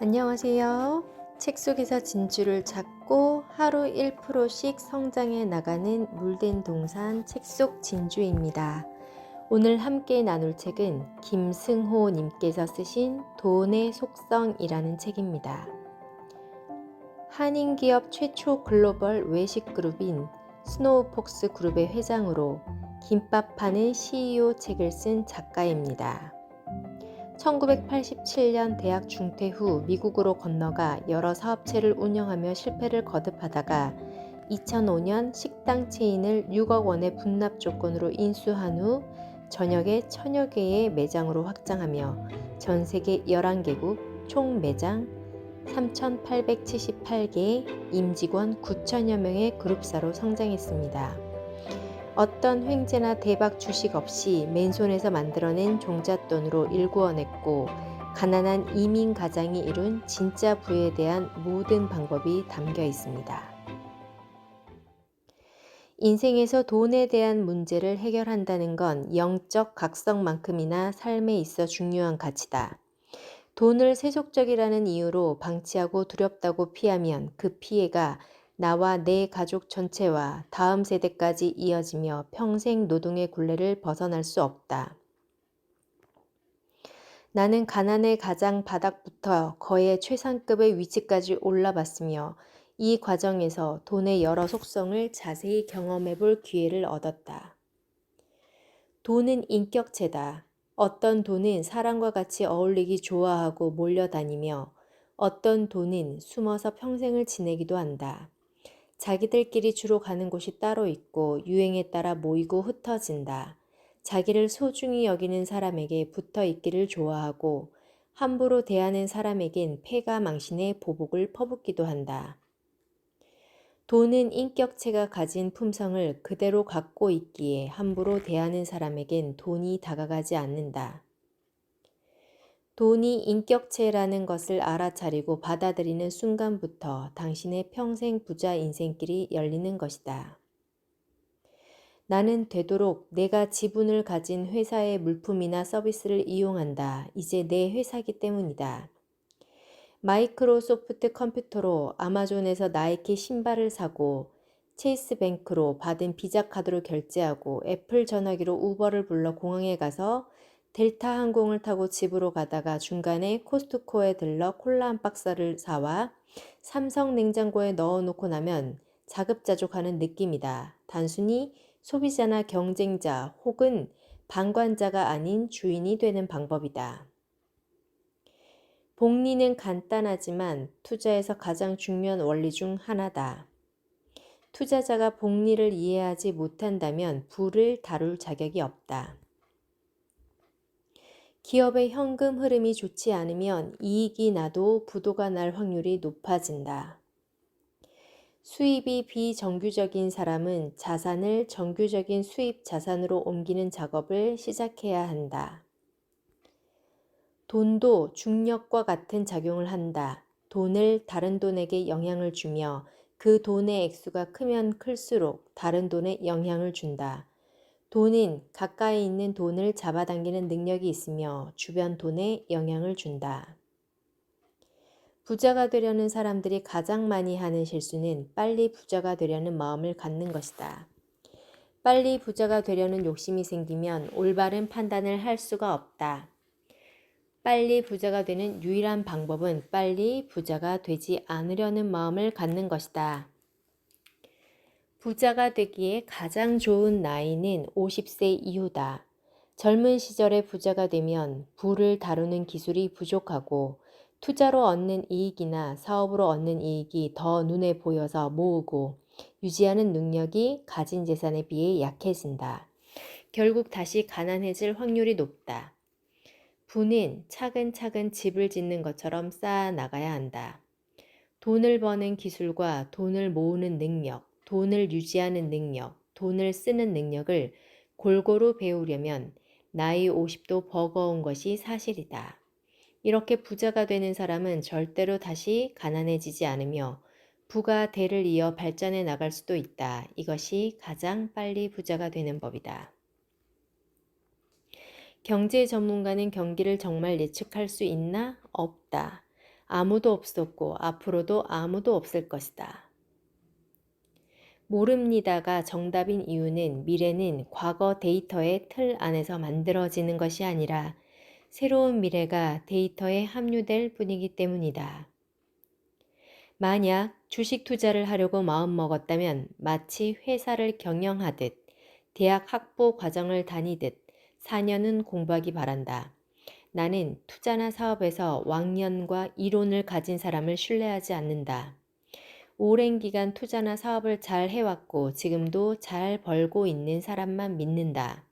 안녕하세요. 책 속에서 진주를 찾고 하루 1%씩 성장해 나가는 물된 동산 책 속 진주입니다. 오늘 함께 나눌 책은 김승호 님께서 쓰신 돈의 속성이라는 책입니다. 한인기업 최초 글로벌 외식 그룹인 스노우폭스 그룹의 회장으로 김밥 파는 CEO 책을 쓴 작가입니다. 1987년 대학 중퇴 후 미국으로 건너가 여러 사업체를 운영하며 실패를 거듭하다가 2005년 식당 체인을 6억 원의 분납 조건으로 인수한 후 전역에 1000여 개의 매장으로 확장하며 전 세계 11개국 총 매장 3,878개, 임직원 9천여 명의 그룹사로 성장했습니다. 어떤 횡재나 대박 주식 없이 맨손에서 만들어낸 종잣돈으로 일구어냈고 가난한 이민 가장이 이룬 진짜 부에 대한 모든 방법이 담겨 있습니다. 인생에서 돈에 대한 문제를 해결한다는 건 영적 각성만큼이나 삶에 있어 중요한 가치다. 돈을 세속적이라는 이유로 방치하고 두렵다고 피하면 그 피해가 나와 내 가족 전체와 다음 세대까지 이어지며 평생 노동의 굴레를 벗어날 수 없다. 나는 가난의 가장 바닥부터 거의 최상급의 위치까지 올라봤으며 이 과정에서 돈의 여러 속성을 자세히 경험해 볼 기회를 얻었다. 돈은 인격체다. 어떤 돈은 사람과 같이 어울리기 좋아하고 몰려다니며 어떤 돈은 숨어서 평생을 지내기도 한다. 자기들끼리 주로 가는 곳이 따로 있고 유행에 따라 모이고 흩어진다. 자기를 소중히 여기는 사람에게 붙어 있기를 좋아하고 함부로 대하는 사람에겐 패가 망신의 보복을 퍼붓기도 한다. 돈은 인격체가 가진 품성을 그대로 갖고 있기에 함부로 대하는 사람에겐 돈이 다가가지 않는다. 돈이 인격체라는 것을 알아차리고 받아들이는 순간부터 당신의 평생 부자 인생길이 열리는 것이다. 나는 되도록 내가 지분을 가진 회사의 물품이나 서비스를 이용한다. 이제 내 회사기 때문이다. 마이크로소프트 컴퓨터로 아마존에서 나이키 신발을 사고 체이스뱅크로 받은 비자 카드로 결제하고 애플 전화기로 우버를 불러 공항에 가서 델타 항공을 타고 집으로 가다가 중간에 코스트코에 들러 콜라 한 박스를 사와 삼성 냉장고에 넣어놓고 나면 자급자족하는 느낌이다. 단순히 소비자나 경쟁자 혹은 방관자가 아닌 주인이 되는 방법이다. 복리는 간단하지만 투자에서 가장 중요한 원리 중 하나다. 투자자가 복리를 이해하지 못한다면 부를 다룰 자격이 없다. 기업의 현금 흐름이 좋지 않으면 이익이 나도 부도가 날 확률이 높아진다. 수입이 비정규적인 사람은 자산을 정규적인 수입 자산으로 옮기는 작업을 시작해야 한다. 돈도 중력과 같은 작용을 한다. 돈을 다른 돈에게 영향을 주며 그 돈의 액수가 크면 클수록 다른 돈에 영향을 준다. 돈은 가까이 있는 돈을 잡아당기는 능력이 있으며 주변 돈에 영향을 준다. 부자가 되려는 사람들이 가장 많이 하는 실수는 빨리 부자가 되려는 마음을 갖는 것이다. 빨리 부자가 되려는 욕심이 생기면 올바른 판단을 할 수가 없다. 빨리 부자가 되는 유일한 방법은 빨리 부자가 되지 않으려는 마음을 갖는 것이다. 부자가 되기에 가장 좋은 나이는 50세 이후다. 젊은 시절에 부자가 되면 부를 다루는 기술이 부족하고 투자로 얻는 이익이나 사업으로 얻는 이익이 더 눈에 보여서 모으고 유지하는 능력이 가진 재산에 비해 약해진다. 결국 다시 가난해질 확률이 높다. 부는 차근차근 집을 짓는 것처럼 쌓아 나가야 한다. 돈을 버는 기술과 돈을 모으는 능력, 돈을 유지하는 능력, 돈을 쓰는 능력을 골고루 배우려면 나이 50도 버거운 것이 사실이다. 이렇게 부자가 되는 사람은 절대로 다시 가난해지지 않으며 부가 대를 이어 발전해 나갈 수도 있다. 이것이 가장 빨리 부자가 되는 법이다. 경제 전문가는 경기를 정말 예측할 수 있나? 없다. 아무도 없었고 앞으로도 아무도 없을 것이다. 모릅니다가 정답인 이유는 미래는 과거 데이터의 틀 안에서 만들어지는 것이 아니라 새로운 미래가 데이터에 함유될 뿐이기 때문이다. 만약 주식 투자를 하려고 마음먹었다면 마치 회사를 경영하듯 대학 학부 과정을 다니듯 4년은 공부하기 바란다. 나는 투자나 사업에서 왕년과 이론을 가진 사람을 신뢰하지 않는다. 오랜 기간 투자나 사업을 잘 해왔고 지금도 잘 벌고 있는 사람만 믿는다.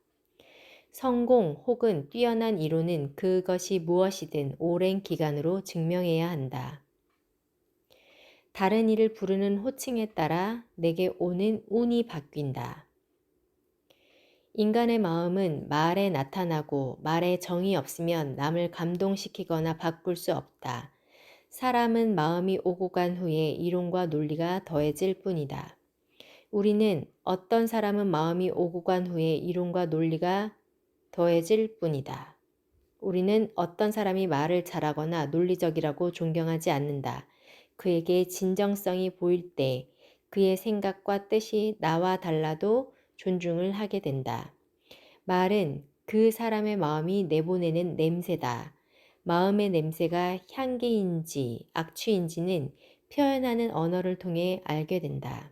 성공 혹은 뛰어난 이론은 그것이 무엇이든 오랜 기간으로 증명해야 한다. 다른 이를 부르는 호칭에 따라 내게 오는 운이 바뀐다. 인간의 마음은 말에 나타나고 말에 정이 없으면 남을 감동시키거나 바꿀 수 없다. 사람은 마음이 오고 간 후에 이론과 논리가 더해질 뿐이다. 우리는 어떤 사람은 마음이 오고 간 후에 이론과 논리가 더해질 뿐이다. 우리는 어떤 사람이 말을 잘하거나 논리적이라고 존경하지 않는다. 그에게 진정성이 보일 때 그의 생각과 뜻이 나와 달라도 존중을 하게 된다. 말은 그 사람의 마음이 내보내는 냄새다. 마음의 냄새가 향기인지 악취인지는 표현하는 언어를 통해 알게 된다.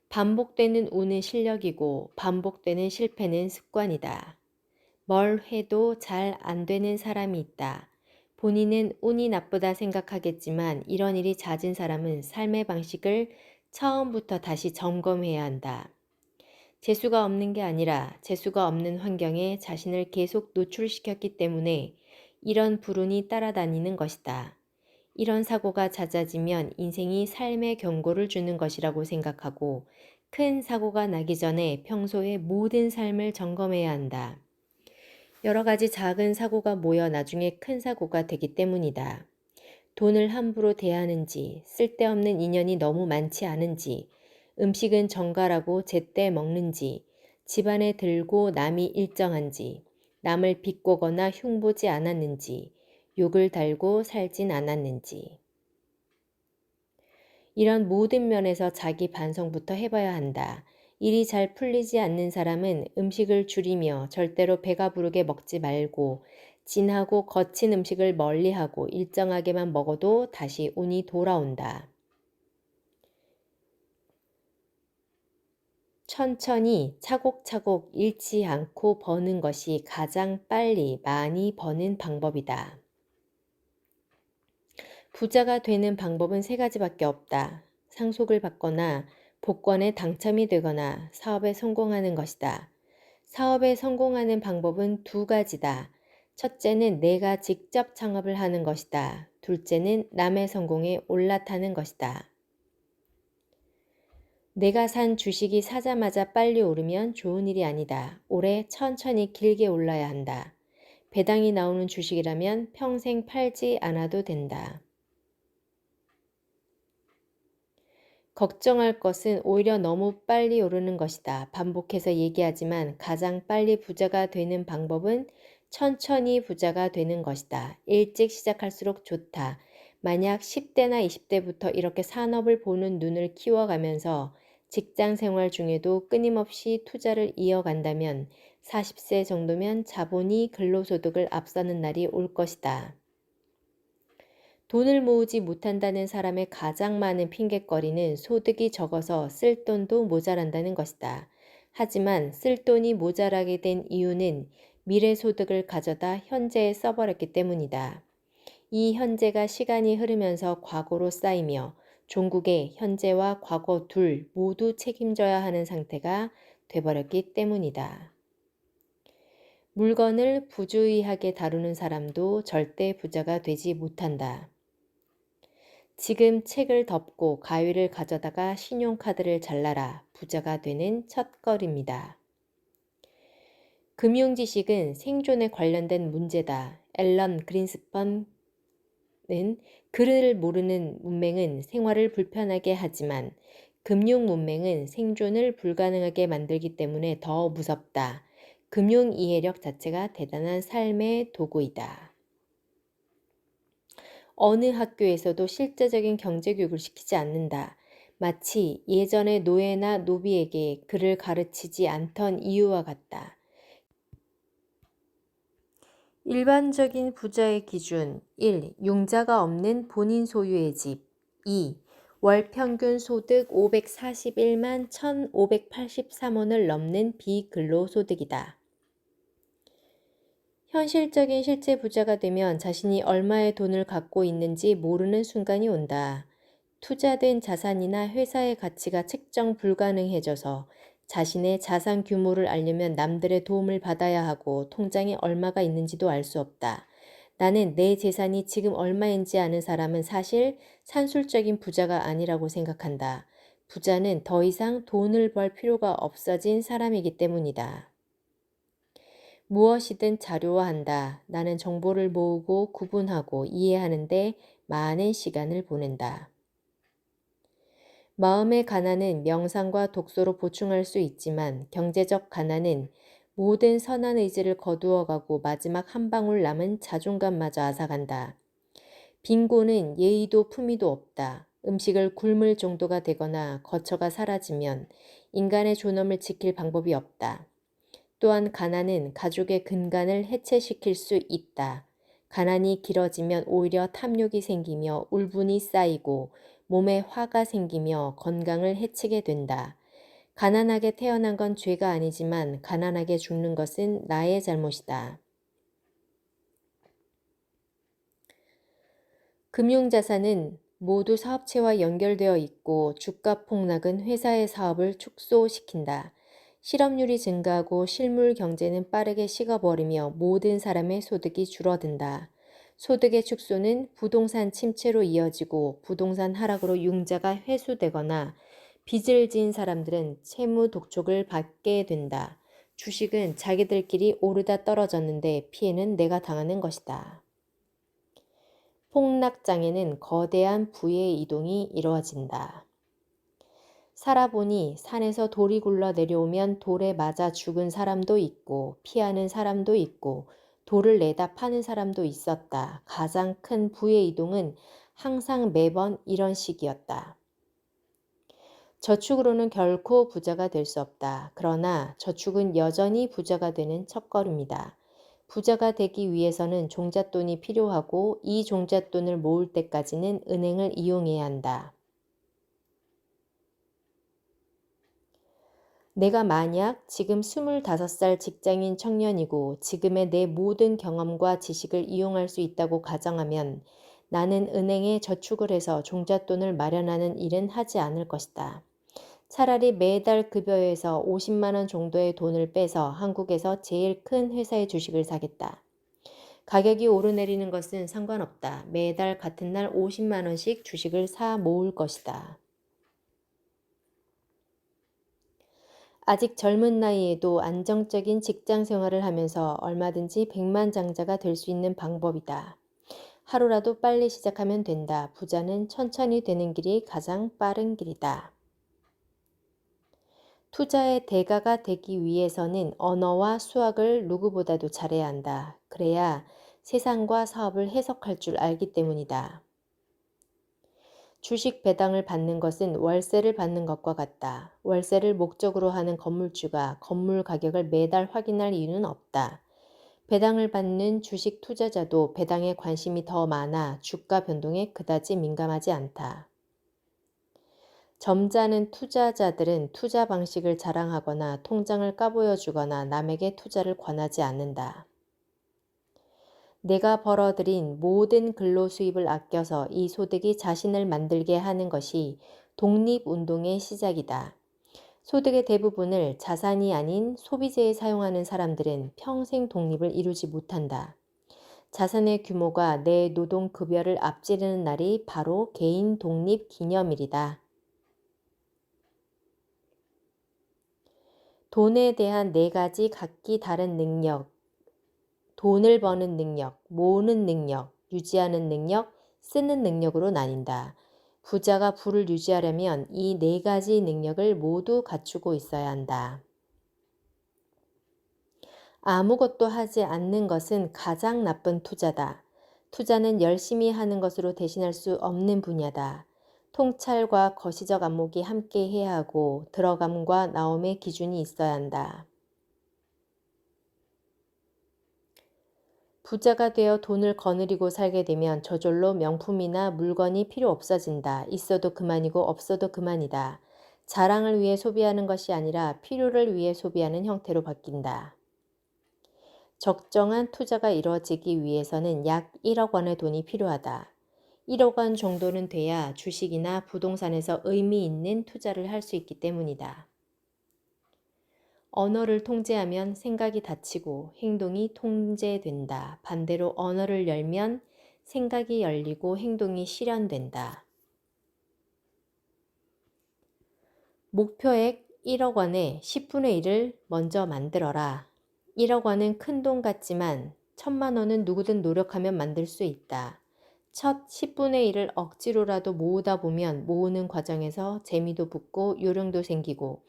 반복되는 운은 실력이고 반복되는 실패는 습관이다. 뭘 해도 잘 안 되는 사람이 있다. 본인은 운이 나쁘다 생각하겠지만 이런 일이 잦은 사람은 삶의 방식을 처음부터 다시 점검해야 한다. 재수가 없는 게 아니라 재수가 없는 환경에 자신을 계속 노출시켰기 때문에 이런 불운이 따라다니는 것이다. 이런 사고가 잦아지면 인생이 삶의 경고를 주는 것이라고 생각하고 큰 사고가 나기 전에 평소의 모든 삶을 점검해야 한다. 여러 가지 작은 사고가 모여 나중에 큰 사고가 되기 때문이다. 돈을 함부로 대하는지, 쓸데없는 인연이 너무 많지 않은지, 음식은 정갈하고 제때 먹는지, 집안에 들고 남이 일정한지, 남을 비꼬거나 흉보지 않았는지, 욕을 달고 살진 않았는지. 이런 모든 면에서 자기 반성부터 해봐야 한다. 일이 잘 풀리지 않는 사람은 음식을 줄이며 절대로 배가 부르게 먹지 말고 진하고 거친 음식을 멀리하고 일정하게만 먹어도 다시 운이 돌아온다. 천천히 차곡차곡 잃지 않고 버는 것이 가장 빨리 많이 버는 방법이다. 부자가 되는 방법은 3가지밖에 없다. 상속을 받거나 복권에 당첨이 되거나 사업에 성공하는 것이다. 사업에 성공하는 방법은 2가지다. 첫째는 내가 직접 창업을 하는 것이다. 둘째는 남의 성공에 올라타는 것이다. 내가 산 주식이 사자마자 빨리 오르면 좋은 일이 아니다. 오래 천천히 길게 올라야 한다. 배당이 나오는 주식이라면 평생 팔지 않아도 된다. 걱정할 것은 오히려 너무 빨리 오르는 것이다. 반복해서 얘기하지만 가장 빨리 부자가 되는 방법은 천천히 부자가 되는 것이다. 일찍 시작할수록 좋다. 만약 10대나 20대부터 이렇게 산업을 보는 눈을 키워가면서 직장 생활 중에도 끊임없이 투자를 이어간다면 40세 정도면 자본이 근로소득을 앞서는 날이 올 것이다. 돈을 모으지 못한다는 사람의 가장 많은 핑곗거리는 소득이 적어서 쓸 돈도 모자란다는 것이다. 하지만 쓸 돈이 모자라게 된 이유는 미래 소득을 가져다 현재에 써버렸기 때문이다. 이 현재가 시간이 흐르면서 과거로 쌓이며 종국의 현재와 과거 둘 모두 책임져야 하는 상태가 돼버렸기 때문이다. 물건을 부주의하게 다루는 사람도 절대 부자가 되지 못한다. 지금 책을 덮고 가위를 가져다가 신용카드를 잘라라 부자가 되는 첫걸음이다. 금융지식은 생존에 관련된 문제다. 앨런 그린스펀은 글을 모르는 문맹은 생활을 불편하게 하지만 금융 문맹은 생존을 불가능하게 만들기 때문에 더 무섭다. 금융 이해력 자체가 대단한 삶의 도구이다. 어느 학교에서도 실제적인 경제 교육을 시키지 않는다. 마치 예전의 노예나 노비에게 글을 가르치지 않던 이유와 같다. 일반적인 부자의 기준 1. 융자가 없는 본인 소유의 집 2. 월 평균 소득 541만 1,583원을 넘는 비근로소득이다. 현실적인 실제 부자가 되면 자신이 얼마의 돈을 갖고 있는지 모르는 순간이 온다. 투자된 자산이나 회사의 가치가 책정 불가능해져서 자신의 자산 규모를 알려면 남들의 도움을 받아야 하고 통장에 얼마가 있는지도 알 수 없다. 나는 내 재산이 지금 얼마인지 아는 사람은 사실 산술적인 부자가 아니라고 생각한다. 부자는 더 이상 돈을 벌 필요가 없어진 사람이기 때문이다. 무엇이든 자료화한다. 나는 정보를 모으고 구분하고 이해하는데 많은 시간을 보낸다. 마음의 가난은 명상과 독서로 보충할 수 있지만 경제적 가난은 모든 선한 의지를 거두어가고 마지막 한 방울 남은 자존감마저 앗아간다. 빈곤은 예의도 품위도 없다. 음식을 굶을 정도가 되거나 거처가 사라지면 인간의 존엄을 지킬 방법이 없다. 또한 가난은 가족의 근간을 해체시킬 수 있다. 가난이 길어지면 오히려 탐욕이 생기며 울분이 쌓이고 몸에 화가 생기며 건강을 해치게 된다. 가난하게 태어난 건 죄가 아니지만 가난하게 죽는 것은 나의 잘못이다. 금융자산은 모두 사업체와 연결되어 있고 주가 폭락은 회사의 사업을 축소시킨다. 실업률이 증가하고 실물 경제는 빠르게 식어버리며 모든 사람의 소득이 줄어든다. 소득의 축소는 부동산 침체로 이어지고 부동산 하락으로 융자가 회수되거나 빚을 진 사람들은 채무 독촉을 받게 된다. 주식은 자기들끼리 오르다 떨어졌는데 피해는 내가 당하는 것이다. 폭락장에는 거대한 부의 이동이 이루어진다. 살아보니 산에서 돌이 굴러 내려오면 돌에 맞아 죽은 사람도 있고 피하는 사람도 있고 돌을 내다 파는 사람도 있었다. 가장 큰 부의 이동은 항상 매번 이런 식이었다. 저축으로는 결코 부자가 될 수 없다. 그러나 저축은 여전히 부자가 되는 첫걸음이다. 부자가 되기 위해서는 종잣돈이 필요하고 이 종잣돈을 모을 때까지는 은행을 이용해야 한다. 내가 만약 지금 25살 직장인 청년이고 지금의 내 모든 경험과 지식을 이용할 수 있다고 가정하면 나는 은행에 저축을 해서 종잣돈을 마련하는 일은 하지 않을 것이다. 차라리 매달 급여에서 50만 원 정도의 돈을 빼서 한국에서 제일 큰 회사의 주식을 사겠다. 가격이 오르내리는 것은 상관없다. 매달 같은 날 50만 원씩 주식을 사 모을 것이다. 아직 젊은 나이에도 안정적인 직장 생활을 하면서 얼마든지 백만장자가 될 수 있는 방법이다. 하루라도 빨리 시작하면 된다. 부자는 천천히 되는 길이 가장 빠른 길이다. 투자의 대가가 되기 위해서는 언어와 수학을 누구보다도 잘해야 한다. 그래야 세상과 사업을 해석할 줄 알기 때문이다. 주식 배당을 받는 것은 월세를 받는 것과 같다. 월세를 목적으로 하는 건물주가 건물 가격을 매달 확인할 이유는 없다. 배당을 받는 주식 투자자도 배당에 관심이 더 많아 주가 변동에 그다지 민감하지 않다. 점잖은 투자자들은 투자 방식을 자랑하거나 통장을 까보여주거나 남에게 투자를 권하지 않는다. 내가 벌어들인 모든 근로 수입을 아껴서 이 소득이 자신을 만들게 하는 것이 독립운동의 시작이다. 소득의 대부분을 자산이 아닌 소비재에 사용하는 사람들은 평생 독립을 이루지 못한다. 자산의 규모가 내 노동급여를 앞지르는 날이 바로 개인 독립 기념일이다. 돈에 대한 4가지 각기 다른 능력, 돈을 버는 능력, 모으는 능력, 유지하는 능력, 쓰는 능력으로 나뉜다. 부자가 부를 유지하려면 이 4가지 능력을 모두 갖추고 있어야 한다. 아무것도 하지 않는 것은 가장 나쁜 투자다. 투자는 열심히 하는 것으로 대신할 수 없는 분야다. 통찰과 거시적 안목이 함께 해야 하고 들어감과 나옴의 기준이 있어야 한다. 부자가 되어 돈을 거느리고 살게 되면 저절로 명품이나 물건이 필요 없어진다. 있어도 그만이고 없어도 그만이다. 자랑을 위해 소비하는 것이 아니라 필요를 위해 소비하는 형태로 바뀐다. 적정한 투자가 이루어지기 위해서는 약 1억 원의 돈이 필요하다. 1억 원 정도는 돼야 주식이나 부동산에서 의미 있는 투자를 할 수 있기 때문이다. 언어를 통제하면 생각이 닫히고 행동이 통제된다. 반대로 언어를 열면 생각이 열리고 행동이 실현된다. 목표액 1억 원의 10분의 1을 먼저 만들어라. 1억 원은 큰 돈 같지만 1,000만 원은 누구든 노력하면 만들 수 있다. 첫 10분의 1을 억지로라도 모으다 보면 모으는 과정에서 재미도 붙고 요령도 생기고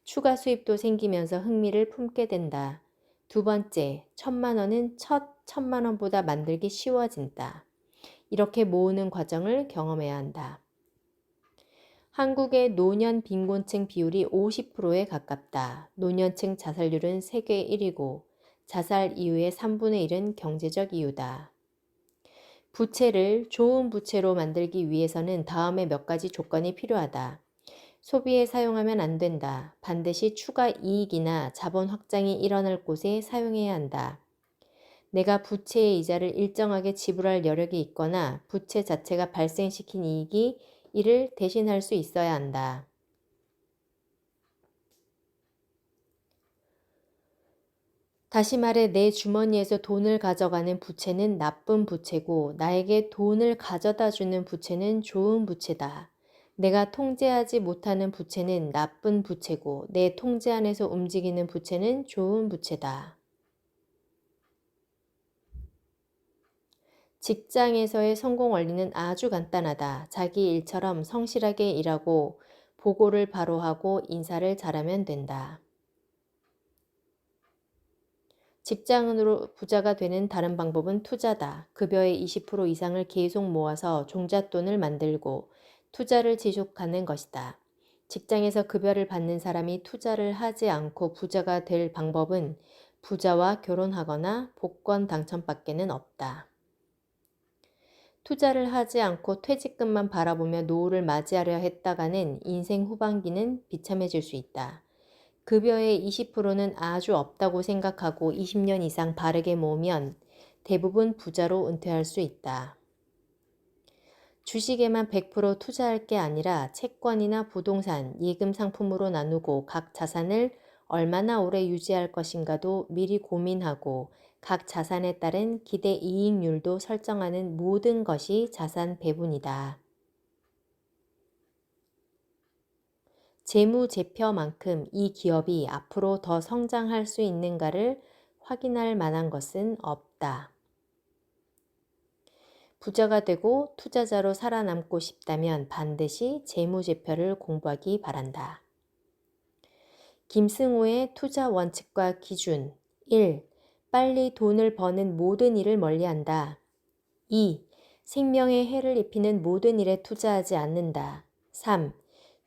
추가 수입도 생기면서 흥미를 품게 된다. 두 번째, 1,000만 원은 첫 1,000만 원보다 만들기 쉬워진다. 이렇게 모으는 과정을 경험해야 한다. 한국의 노년 빈곤층 비율이 50%에 가깝다. 노년층 자살률은 세계 1위고 자살 이유의 3분의 1은 경제적 이유다. 부채를 좋은 부채로 만들기 위해서는 다음에 몇 가지 조건이 필요하다. 소비에 사용하면 안 된다. 반드시 추가 이익이나 자본 확장이 일어날 곳에 사용해야 한다. 내가 부채의 이자를 일정하게 지불할 여력이 있거나 부채 자체가 발생시킨 이익이 이를 대신할 수 있어야 한다. 다시 말해 내 주머니에서 돈을 가져가는 부채는 나쁜 부채고 나에게 돈을 가져다 주는 부채는 좋은 부채다. 내가 통제하지 못하는 부채는 나쁜 부채고 내 통제 안에서 움직이는 부채는 좋은 부채다. 직장에서의 성공 원리는 아주 간단하다. 자기 일처럼 성실하게 일하고 보고를 바로 하고 인사를 잘하면 된다. 직장인으로 부자가 되는 다른 방법은 투자다. 급여의 20% 이상을 계속 모아서 종잣돈을 만들고 투자를 지속하는 것이다. 직장에서 급여를 받는 사람이 투자를 하지 않고 부자가 될 방법은 부자와 결혼하거나 복권 당첨밖에는 없다. 투자를 하지 않고 퇴직금만 바라보며 노후를 맞이하려 했다가는 인생 후반기는 비참해질 수 있다. 급여의 20%는 아주 없다고 생각하고 20년 이상 바르게 모으면 대부분 부자로 은퇴할 수 있다. 주식에만 100% 투자할 게 아니라 채권이나 부동산, 예금 상품으로 나누고 각 자산을 얼마나 오래 유지할 것인가도 미리 고민하고 각 자산에 따른 기대 이익률도 설정하는 모든 것이 자산 배분이다. 재무제표만큼 이 기업이 앞으로 더 성장할 수 있는가를 확인할 만한 것은 없다. 부자가 되고 투자자로 살아남고 싶다면 반드시 재무제표를 공부하기 바란다. 김승호의 투자 원칙과 기준 1. 빨리 돈을 버는 모든 일을 멀리한다. 2. 생명에 해를 입히는 모든 일에 투자하지 않는다. 3.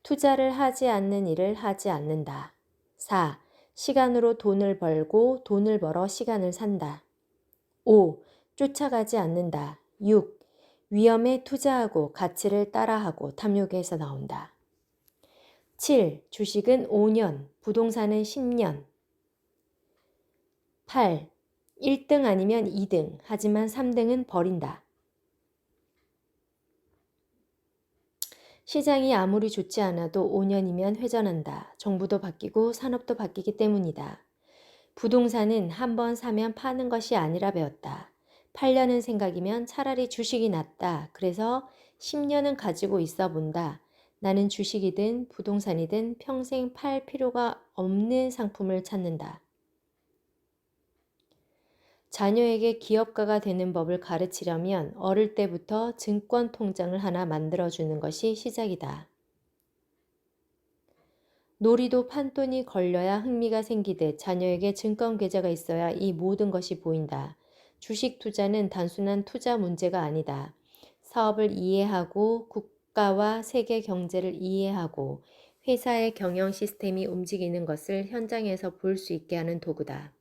투자를 하지 않는 일을 하지 않는다. 4. 시간으로 돈을 벌고 돈을 벌어 시간을 산다. 5. 쫓아가지 않는다. 6. 위험에 투자하고 가치를 따라하고 탐욕에서 나온다. 7. 주식은 5년, 부동산은 10년. 8. 1등 아니면 2등, 하지만 3등은 버린다. 시장이 아무리 좋지 않아도 5년이면 회전한다. 정부도 바뀌고 산업도 바뀌기 때문이다. 부동산은 한번 사면 파는 것이 아니라 배웠다. 팔려는 생각이면 차라리 주식이 낫다. 그래서 10년은 가지고 있어 본다. 나는 주식이든 부동산이든 평생 팔 필요가 없는 상품을 찾는다. 자녀에게 기업가가 되는 법을 가르치려면 어릴 때부터 증권 통장을 하나 만들어주는 것이 시작이다. 놀이도 판돈이 걸려야 흥미가 생기듯 자녀에게 증권 계좌가 있어야 이 모든 것이 보인다. 주식 투자는 단순한 투자 문제가 아니다. 사업을 이해하고 국가와 세계 경제를 이해하고 회사의 경영 시스템이 움직이는 것을 현장에서 볼 수 있게 하는 도구다.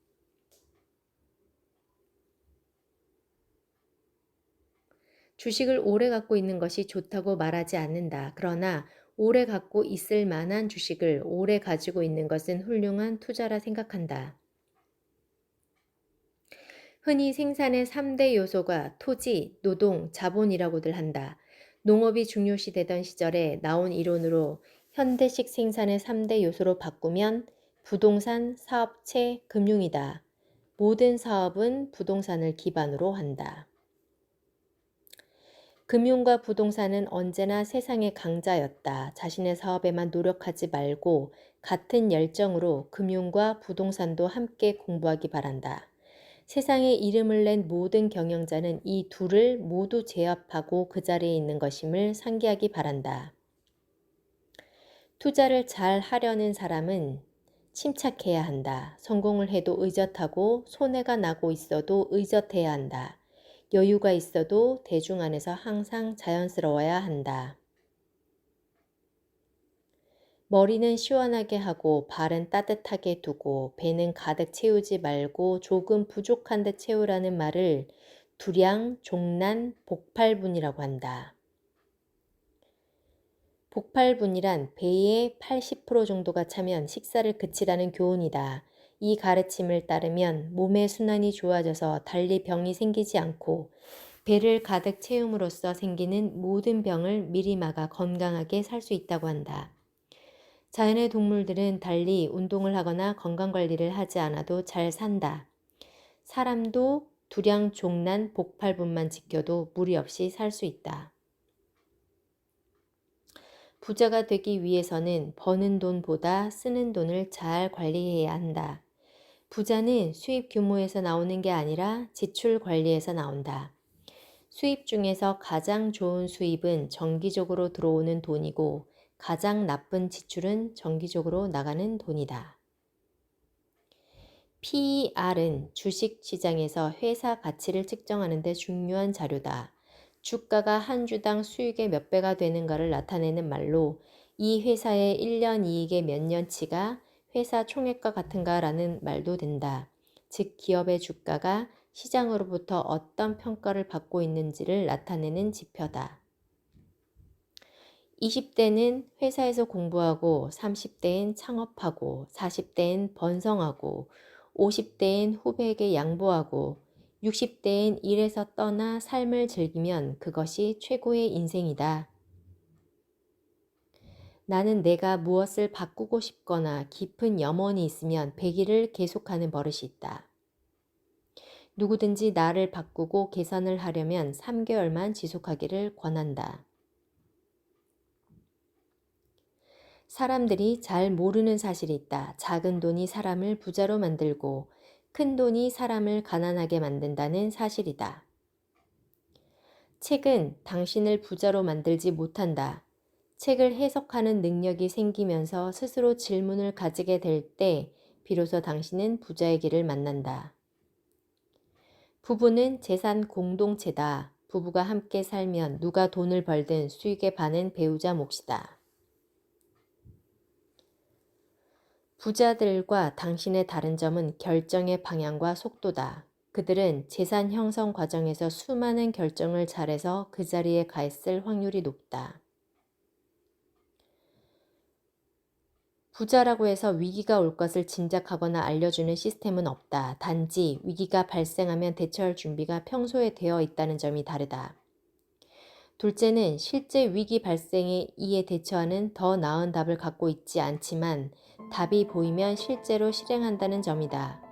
주식을 오래 갖고 있는 것이 좋다고 말하지 않는다. 그러나 오래 갖고 있을 만한 주식을 오래 가지고 있는 것은 훌륭한 투자라 생각한다. 흔히 생산의 3대 요소가 토지, 노동, 자본이라고들 한다. 농업이 중요시되던 시절에 나온 이론으로 현대식 생산의 3대 요소로 바꾸면 부동산, 사업체, 금융이다. 모든 사업은 부동산을 기반으로 한다. 금융과 부동산은 언제나 세상의 강자였다. 자신의 사업에만 노력하지 말고 같은 열정으로 금융과 부동산도 함께 공부하기 바란다. 세상에 이름을 낸 모든 경영자는 이 둘을 모두 제압하고 그 자리에 있는 것임을 상기하기 바란다. 투자를 잘 하려는 사람은 침착해야 한다. 성공을 해도 의젓하고 손해가 나고 있어도 의젓해야 한다. 여유가 있어도 대중 안에서 항상 자연스러워야 한다. 머리는 시원하게 하고 발은 따뜻하게 두고 배는 가득 채우지 말고 조금 부족한 듯 채우라는 말을 두량, 종란, 복팔분이라고 한다. 복팔분이란 배의 80% 정도가 차면 식사를 그치라는 교훈이다. 이 가르침을 따르면 몸의 순환이 좋아져서 달리 병이 생기지 않고 배를 가득 채움으로써 생기는 모든 병을 미리 막아 건강하게 살 수 있다고 한다. 자연의 동물들은 달리 운동을 하거나 건강관리를 하지 않아도 잘 산다. 사람도 두량, 종란, 복팔분만 지켜도 무리 없이 살 수 있다. 부자가 되기 위해서는 버는 돈보다 쓰는 돈을 잘 관리해야 한다. 부자는 수입 규모에서 나오는 게 아니라 지출 관리에서 나온다. 수입 중에서 가장 좋은 수입은 정기적으로 들어오는 돈이고 가장 나쁜 지출은 정기적으로 나가는 돈이다. PER은 주식시장에서 회사 가치를 측정하는 데 중요한 자료다. 주가가 한 주당 수익의 몇 배가 되는가를 나타내는 말로 이 회사의 1년 이익의 몇 년치가 회사 총액과 같은가라는 말도 된다. 즉 기업의 주가가 시장으로부터 어떤 평가를 받고 있는지를 나타내는 지표다. 20대는 회사에서 공부하고 30대엔 창업하고 40대엔 번성하고 50대엔 후배에게 양보하고 60대엔 일에서 떠나 삶을 즐기면 그것이 최고의 인생이다. 나는 내가 무엇을 바꾸고 싶거나 깊은 염원이 있으면 100일을 계속하는 버릇이 있다. 누구든지 나를 바꾸고 개선을 하려면 3개월만 지속하기를 권한다. 사람들이 잘 모르는 사실이 있다. 작은 돈이 사람을 부자로 만들고 큰 돈이 사람을 가난하게 만든다는 사실이다. 책은 당신을 부자로 만들지 못한다. 책을 해석하는 능력이 생기면서 스스로 질문을 가지게 될 때 비로소 당신은 부자의 길을 만난다. 부부는 재산 공동체다. 부부가 함께 살면 누가 돈을 벌든 수익의 반은 배우자 몫이다. 부자들과 당신의 다른 점은 결정의 방향과 속도다. 그들은 재산 형성 과정에서 수많은 결정을 잘해서 그 자리에 가 있을 확률이 높다. 부자라고 해서 위기가 올 것을 짐작하거나 알려주는 시스템은 없다. 단지 위기가 발생하면 대처할 준비가 평소에 되어 있다는 점이 다르다. 둘째는 실제 위기 발생에 이에 대처하는 더 나은 답을 갖고 있지 않지만 답이 보이면 실제로 실행한다는 점이다.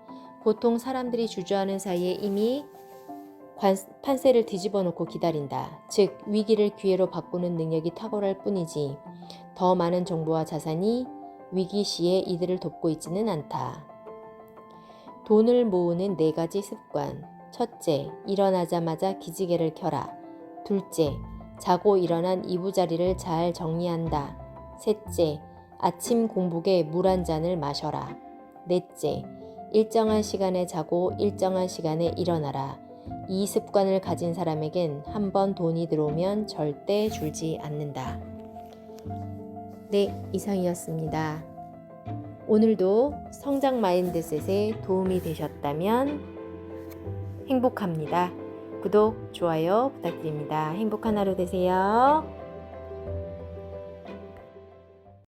보통 사람들이 주저하는 사이에 이미 판세를 뒤집어 놓고 기다린다. 즉 위기를 기회로 바꾸는 능력이 탁월할 뿐이지 더 많은 정보와 자산이 위기 시에 이들을 돕고 있지는 않다. 돈을 모으는 4가지 습관. 첫째, 일어나자마자 기지개를 켜라. 둘째, 자고 일어난 이부자리를 잘 정리한다. 셋째, 아침 공복에 물 한 잔을 마셔라. 넷째, 일정한 시간에 자고 일정한 시간에 일어나라. 이 습관을 가진 사람에겐 한번 돈이 들어오면 절대 줄지 않는다. 네, 이상이었습니다. 오늘도 성장 마인드셋에 도움이 되셨다면 행복합니다. 구독, 좋아요 부탁드립니다. 행복한 하루 되세요.